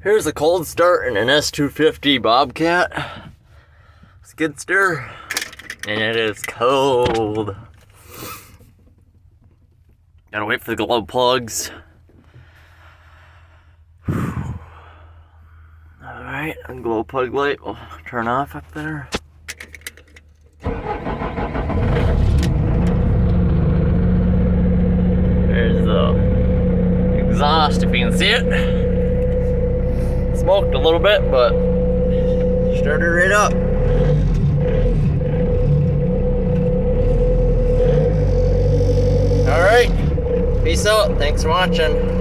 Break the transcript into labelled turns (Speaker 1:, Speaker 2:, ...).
Speaker 1: Here's a cold start in an S250 Bobcat skid steer, and it is cold. Gotta wait for the glow plugs. Alright, a glow plug light will turn off up there. There's the exhaust, if you can see it. Smoked a little bit, but started right up. Alright, peace out. Thanks for watching.